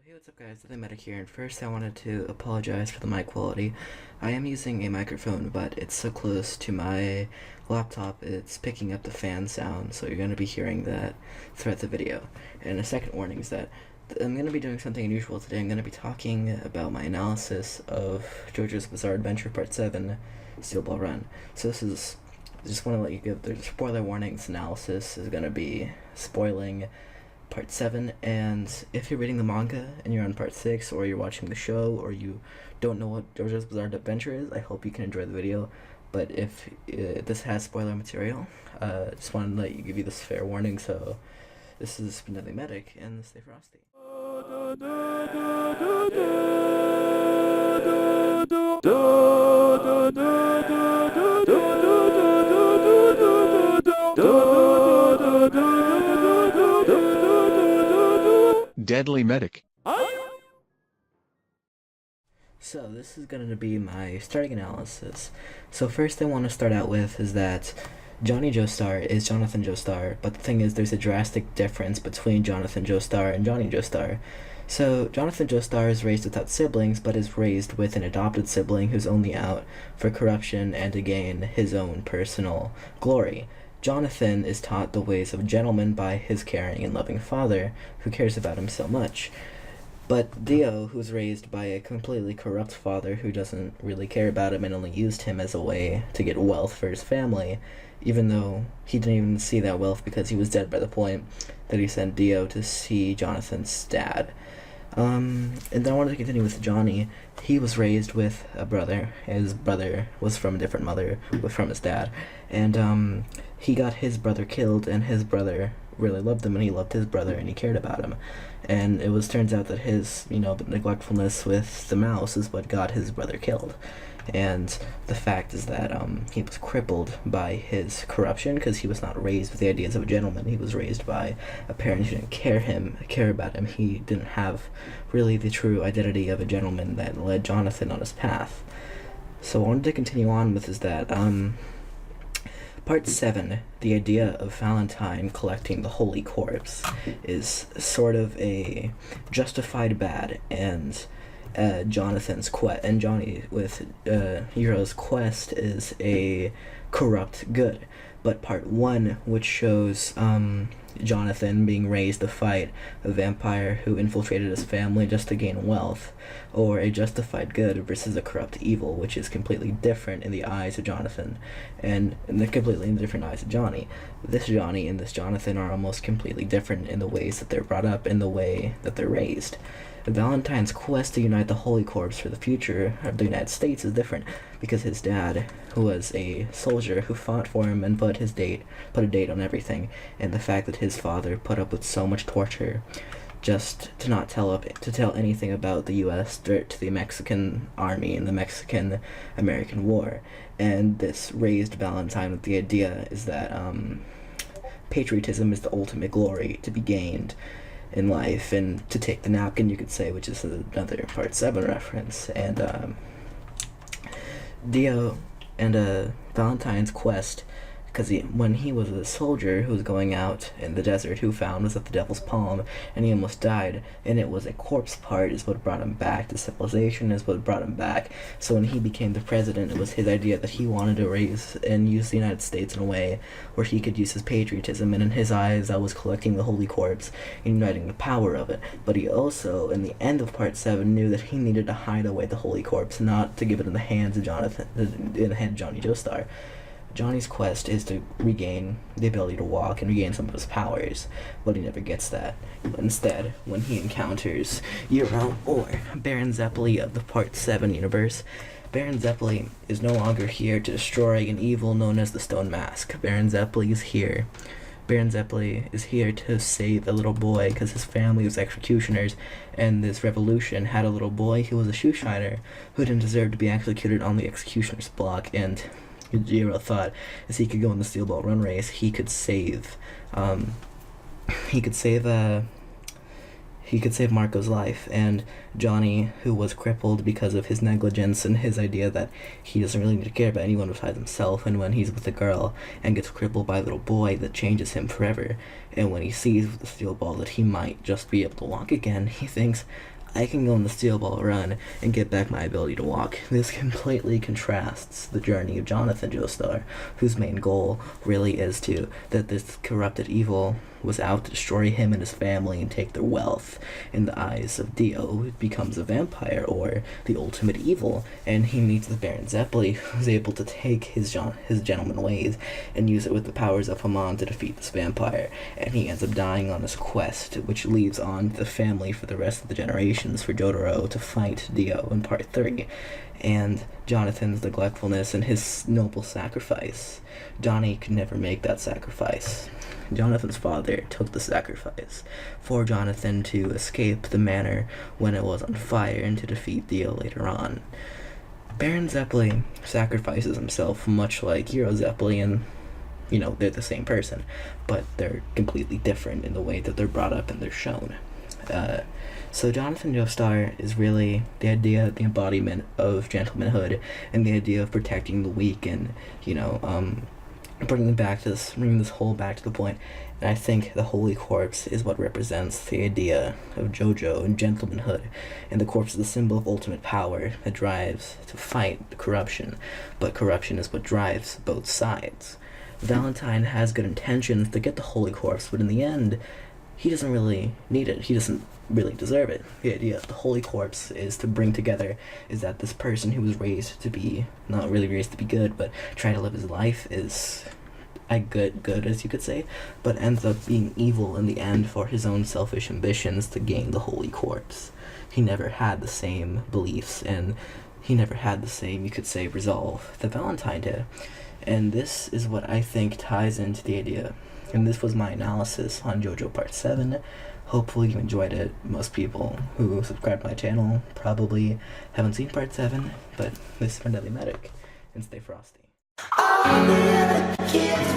Hey, what's up guys, Medic here, and first I wanted to apologize for the mic quality. I am using a microphone, but it's so close to my laptop it's picking up the fan sound, so you're going to be hearing that throughout the video. And a second warning is that I'm going to be doing something unusual today. I'm going to be talking about my analysis of JoJo's Bizarre Adventure Part 7, Steel Ball Run. So this is, I just want to let you give, there's spoiler warnings. Analysis is going to be spoiling Part 7, and if you're reading the manga and you're on Part 6, or you're watching the show, or you don't know what JoJo's Bizarre Adventure is, I hope you can enjoy the video. But if this has spoiler material, just wanted to give you this fair warning. So this is Nothing Medic, and stay frosty. Deadly Medic. So this is going to be my starting analysis. So first I want to start out with is that Johnny Joestar is Jonathan Joestar, but the thing is there's a drastic difference between Jonathan Joestar and Johnny Joestar. So Jonathan Joestar is raised without siblings, but is raised with an adopted sibling who's only out for corruption and to gain his own personal glory. Jonathan is taught the ways of a gentleman by his caring and loving father, who cares about him so much. But Dio, who's raised by a completely corrupt father who doesn't really care about him and only used him as a way to get wealth for his family, even though he didn't even see that wealth because he was dead by the point that he sent Dio to see Jonathan's dad. And then I wanted to continue with Johnny. He was raised with a brother. His brother was from a different mother, from his dad. And he got his brother killed, and his brother really loved him, and he loved his brother, and he cared about him. And it turns out that his, neglectfulness with the mouse is what got his brother killed. And the fact is that he was crippled by his corruption because he was not raised with the ideas of a gentleman. He was raised by a parent who didn't care about him. He didn't have really the true identity of a gentleman that led Jonathan on his path. So I wanted to continue on with is that Part 7, the idea of Valentine collecting the holy corpse, is sort of a justified bad, and Jonathan's quest, and Johnny with Hero's quest is a corrupt good. But Part 1, which shows Jonathan being raised to fight a vampire who infiltrated his family just to gain wealth, or a justified good versus a corrupt evil, which is completely different in the eyes of Jonathan, and in the completely different eyes of Johnny. This Johnny and this Jonathan are almost completely different in the ways that they're brought up and the way that they're raised. Valentine's quest to unite the Holy Corps for the future of the United States is different because his dad, who was a soldier who fought for him and put a date on everything, and the fact that his father put up with so much torture just to not tell anything about the U.S. threat to the Mexican army and the Mexican-American War. And this raised Valentine with the idea is that patriotism is the ultimate glory to be gained in life, and to take the napkin, you could say, which is another Part 7 reference. And Dio and Valentine's quest, because when he was a soldier who was going out in the desert, who found was at the Devil's Palm, and he almost died, and it was a corpse part is what brought him back to civilization, is what brought him back. So when he became the president, it was his idea that he wanted to raise and use the United States in a way where he could use his patriotism, and in his eyes that was collecting the Holy Corpse and uniting the power of it. But he also, in the end of Part 7, knew that he needed to hide away the Holy Corpse, not to give it in the hands of Johnny Joestar. Johnny's quest is to regain the ability to walk and regain some of his powers, but he never gets that. Instead, when he encounters Euro, or Baron Zeppeli of the Part 7 universe, Baron Zeppeli is no longer here to destroy an evil known as the Stone Mask. Baron Zeppeli is here. Baron Zeppeli is here to save a little boy because his family was executioners, and this revolution had a little boy who was a shoe shiner who didn't deserve to be executed on the executioner's block. And Jiro thought as he could go in the Steel Ball Run race, he could save Marco's life. And Johnny, who was crippled because of his negligence and his idea that he doesn't really need to care about anyone besides himself, and when he's with a girl and gets crippled by a little boy, that changes him forever. And when he sees with the steel ball that he might just be able to walk again, he thinks, I can go on the steel ball run and get back my ability to walk. This completely contrasts the journey of Jonathan Joestar, whose main goal really is that this corrupted evil was out to destroy him and his family and take their wealth. In the eyes of Dio, it becomes a vampire, or the ultimate evil, and he meets the Baron Zeppeli, who's able to take his gentleman ways and use it with the powers of Haman to defeat this vampire, and he ends up dying on his quest, which leaves on the family for the rest of the generations for Jotaro to fight Dio in part 3, and Jonathan's neglectfulness and his noble sacrifice. Johnny could never make that sacrifice. Jonathan's father took the sacrifice for Jonathan to escape the manor when it was on fire and to defeat Dio later on. Baron Zeppeli sacrifices himself much like Hero Zeppeli, and they're the same person, but they're completely different in the way that they're brought up and they're shown. So Jonathan Joestar is really the embodiment of gentlemanhood and the idea of protecting the weak and, bringing this whole back to the point. And I think the Holy Corpse is what represents the idea of JoJo and gentlemanhood, and the corpse is the symbol of ultimate power that drives to fight corruption, but corruption is what drives both sides. Valentine has good intentions to get the Holy Corpse, but in the end, he doesn't really need it. He doesn't really deserve it. The idea of the Holy Corpse is to bring together is that this person who was raised to be, not really raised to be good, but trying to live his life is good as you could say, but ends up being evil in the end for his own selfish ambitions to gain the Holy Corpse. He never had the same beliefs, and he never had the same, you could say, resolve that Valentine did. And this is what I think ties into the idea. And this was my analysis on JoJo Part 7. Hopefully you enjoyed it. Most people who subscribe to my channel probably haven't seen Part 7, but this is from Deadly Medic, and stay frosty. All the other kids